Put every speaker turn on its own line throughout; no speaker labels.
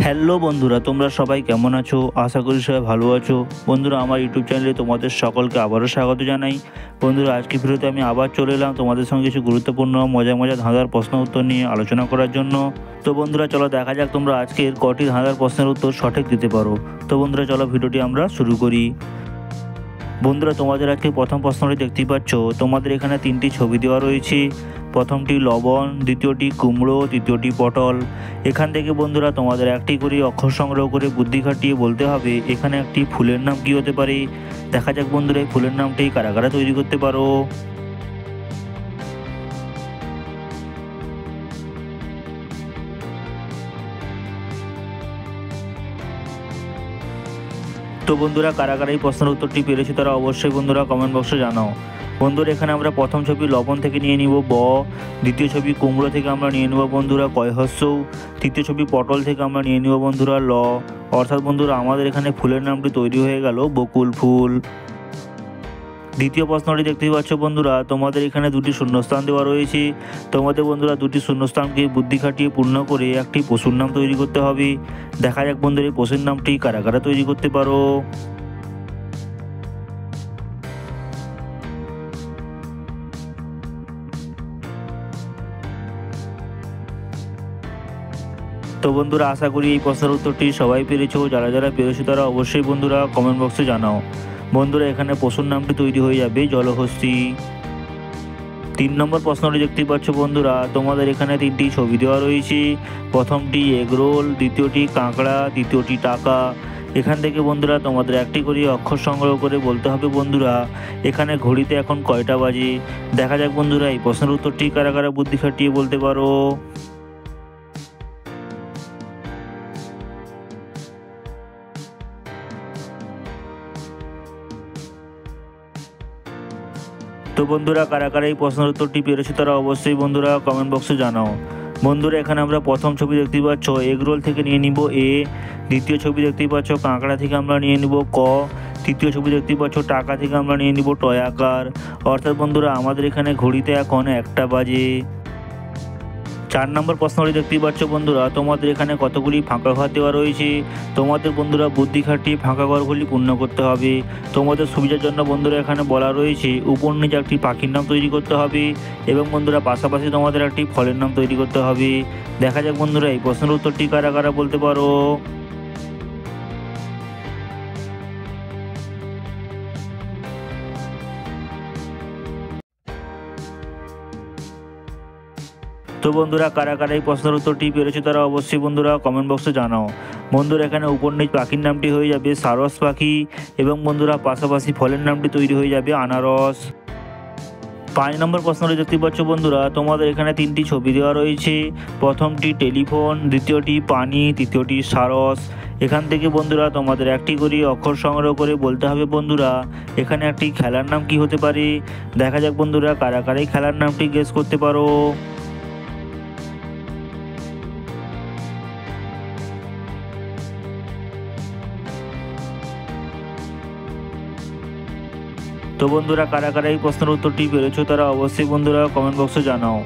Hello বন্ধুরা, তোমরা সবাই কেমন আছো? আশা করি সবাই ভালো আছো। বন্ধুরা, আমার ইউটিউব চ্যানেলে তোমাদের সকলকে আবারও স্বাগত জানাই। বন্ধুরা, আজকের ভিডিওতে আমি আবার চলে এলাম তোমাদের সঙ্গে কিছু গুরুত্বপূর্ণ মজার ধাঁধার প্রশ্ন উত্তর নিয়ে আলোচনা করার জন্য। তো বন্ধুরা, চলো দেখা যাক তোমরা আজকের কটি ধাঁধার প্রশ্নের উত্তর সঠিক দিতে পারো। তো বন্ধুরা, চলো ভিডিওটি আমরা শুরু করি। বন্ধুরা, তোমাদের আজকে প্রথম প্রশ্নটি দেখতেই পাচ্ছ। তোমাদের এখানে তিনটি ছবি দেওয়া রয়েছে। প্রথমটি লবণ, দ্বিতীয়টি কুমড়ো, তৃতীয়টি পটল। এখান থেকে বন্ধুরা তোমাদের একটি করে অক্ষর সংগ্রহ করে বুদ্ধি খাটিয়ে বলতে হবে এখানে একটি ফুলের নাম কী হতে পারে। দেখা যাক বন্ধুরা এই ফুলের নামটি কারা কারা তৈরি করতে পারো। তো বন্ধুরা, কারা কারা এই প্রশ্নের উত্তরটি পেরেছে তারা অবশ্যই বন্ধুরা কমেন্ট বক্সে জানাও। বন্ধুরা, এখানে আমরা প্রথম ছবি লবণ থেকে নিয়ে নিব ব, দ্বিতীয় ছবি কুমড়ো থেকে আমরা নিয়ে নেব বন্ধুরা কয় হস্যৌ, তৃতীয় ছবি পটল থেকে আমরা নিয়ে নেব বন্ধুরা ল। অর্থাৎ বন্ধুরা আমাদের এখানে ফুলের নামটি তৈরি হয়ে গেল বকুল ফুল। দ্বিতীয় প্রশ্নটি দেখতেই পাচ্ছ বন্ধুরা, তোমাদের এখানে দুটি শূন্যস্থান দেওয়া রয়েছে। তোমাদের বন্ধুরা দুটি শূন্যস্থানকে বুদ্ধি খাটিয়ে পূর্ণ করে একটি পশুর নাম তৈরি করতে হবে। দেখা যাক বন্ধুরা এই পশুর নামটি কারা কারা তৈরি করতে পারো। তো বন্ধুরা, আশা করি এই প্রশ্নের উত্তরটি সবাই পেরেছো। যারা যারা পেরেছো তারা অবশ্যই বন্ধুরা কমেন্ট বক্সে জানাও। বন্ধুরা, এখানে পশুর নামটি তৈরি হয়ে যাবে জলহস্তি। 3 নম্বর প্রশ্নটি দেখতে পাচ্ছ বন্ধুরা, তোমাদের এখানে তিনটি ছবি দেওয়া রয়েছে। প্রথমটি এগরোল, দ্বিতীয়টি কাঁকড়া, তৃতীয়টি টাকা। এখান থেকে বন্ধুরা তোমাদের একটি করে অক্ষর সংগ্রহ করে বলতে হবে বন্ধুরা এখানে ঘড়িতে এখন কয়টা বাজে। দেখা যাক বন্ধুরা এই প্রশ্নের উত্তরটি কারা কারা বুদ্ধি খাটিয়ে বলতে পারো। তো বন্ধুরা, কারা কারা এই প্রশ্নের উত্তরটি পেরেছে তারা অবশ্যই বন্ধুরা কমেন্ট বক্সে জানাও। বন্ধুরা, এখানে আমরা প্রথম ছবি দেখতেই পাচ্ছ এগরোল থেকে নিয়ে নিব এ, দ্বিতীয় ছবি দেখতেই পাচ্ছ কাঁকড়া থেকে আমরা নিয়ে নিব ক, তৃতীয় ছবি দেখতেই পাচ্ছ টাকা থেকে আমরা নিয়ে নিব টয়াকার। অর্থাৎ বন্ধুরা আমাদের এখানে ঘড়িতে এখন 1টা বাজে। 4 নম্বর প্রশ্নটি দেখতেই পাচ্ছ বন্ধুরা, তোমাদের এখানে কতগুলি ফাঁকা ঘর দেওয়া রয়েছে। তোমাদের বন্ধুরা বুদ্ধি খাটিয়ে ফাঁকা ঘরগুলি পূর্ণ করতে হবে। তোমাদের সুবিধার জন্য বন্ধুরা এখানে বলা রয়েছে উপর নিচে একটি পাখির নাম তৈরি করতে হবে এবং বন্ধুরা পাশাপাশি তোমাদের একটি ফলের নাম তৈরি করতে হবে। দেখা যাক বন্ধুরা এই প্রশ্নের উত্তরটি কারা কারা বলতে পারো। তো বন্ধুরা, কারা কারা এই প্রশ্নের উত্তরটি পেরেছে তারা অবশ্যই বন্ধুরা কমেন্ট বক্সে জানাও। বন্ধুরা, এখানে উপর নিচ পাখির নামটি হয়ে যাবে সারস পাখি এবং বন্ধুরা পাশাপাশি ফলের নামটি তৈরি হয়ে যাবে আনারস। 5 নম্বর প্রশ্নটি দেখতে পাচ্ছ বন্ধুরা, তোমাদের এখানে তিনটি ছবি দেওয়া রয়েছে। প্রথমটি টেলিফোন, দ্বিতীয়টি পানি, তৃতীয়টি সারস। এখান থেকে বন্ধুরা তোমাদের একটি করে অক্ষর সংগ্রহ করে বলতে হবে বন্ধুরা এখানে একটি খেলার নাম কি হতে পারে। দেখা যাক বন্ধুরা কারা কারা এই খেলার নামটি গেস করতে পারো। তো বন্ধুরা, কারা কারা এই প্রশ্নের উত্তরটি পেরেছো তারা অবশ্যই বন্ধুরা কমেন্ট বক্সে জানাও।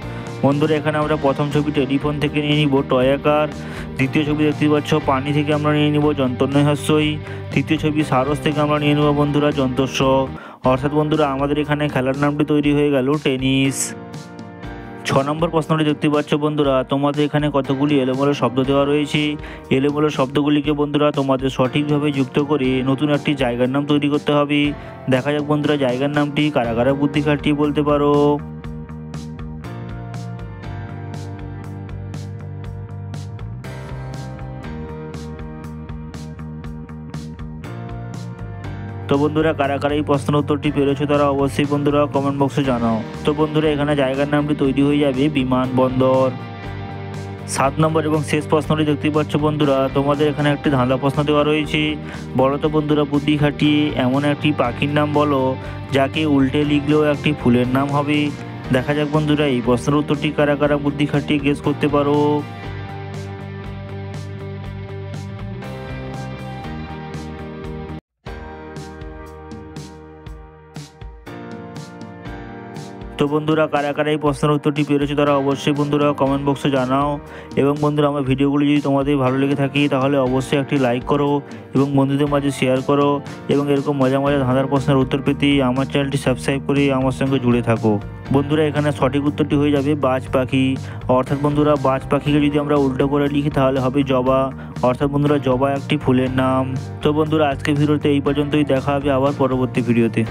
বন্ধুরা, এখানে আমরা প্রথম ছবি টেলিফোন থেকে নিয়ে নিব টয়াকার, দ্বিতীয় ছবি দেখতে পাচ্ছ পানি থেকে আমরা নিয়ে নিব যন্তন্নয় হস্যই, তৃতীয় ছবি সারস থেকে আমরা নিয়ে নেব বন্ধুরা যন্তস্ব। অর্থাৎ বন্ধুরা আমাদের এখানে খেলার নামটি তৈরি হয়ে গেল টেনিস। 6 নম্বর প্রশ্নটি দেখতে পাচ্ছ বন্ধুরা, তোমাদের এখানে কতগুলি এলোমেলো শব্দ দেওয়া রয়েছে। এলোমেলো শব্দগুলিকে বন্ধুরা তোমাদের সঠিকভাবে যুক্ত করে নতুন একটি জায়গার নাম তৈরি করতে হবে। দেখা যাক বন্ধুরা জায়গার নামটি কারা কারা বুদ্ধি খাটিয়ে বলতে পারো। তো বন্ধুরা, কারা কারা এই প্রশ্নের উত্তরটি পেরেছো তারা অবশ্যই বন্ধুরা কমেন্ট বক্সে জানাও। তো বন্ধুরা, এখানে জায়গার নামটি তৈরি হয়ে যাবে বিমানবন্দর। 7 নম্বর এবং শেষ প্রশ্নটি দেখতেই পাচ্ছ বন্ধুরা, তোমাদের এখানে একটি ধাঁধা প্রশ্ন দেওয়া রয়েছে। বলো তো বন্ধুরা বুদ্ধি খাটিয়ে এমন একটি পাখির নাম বলো যাকে উল্টে লিখলেও একটি ফুলের নাম হবে। দেখা যাক বন্ধুরা এই প্রশ্নের উত্তরটি কারা কারা বুদ্ধি খাটিয়ে গেস করতে পারো। তো বন্ধুরা কারা কারা এই প্রশ্নের উত্তরটি পেরেছো তারা অবশ্যই বন্ধুরা কমেন্ট বক্সে জানাও। এবং বন্ধুরা আমার ভিডিওগুলি যদি তোমাদের ভালো লেগে থাকে তাহলে অবশ্যই একটি লাইক করো এবং বন্ধুদের মাঝে শেয়ার করো এবং এরকম মজা মজা ধাঁধার প্রশ্নের উত্তর পেতে আমার চ্যানেলটি সাবস্ক্রাইব করে আমার সঙ্গে জুড়ে থাকো। বন্ধুরা এখানে সঠিক উত্তরটি হয়ে যাবে বাজ পাখি। অর্থাৎ বন্ধুরা বাজ পাখিকে যদি আমরা উল্টো করে লিখি তাহলে হবে জবা। অর্থাৎ বন্ধুরা জবা একটি ফুলের নাম। তো বন্ধুরা আজকের ভিডিওতে এই পর্যন্তই, দেখা হবে আবার পরবর্তী ভিডিওতে।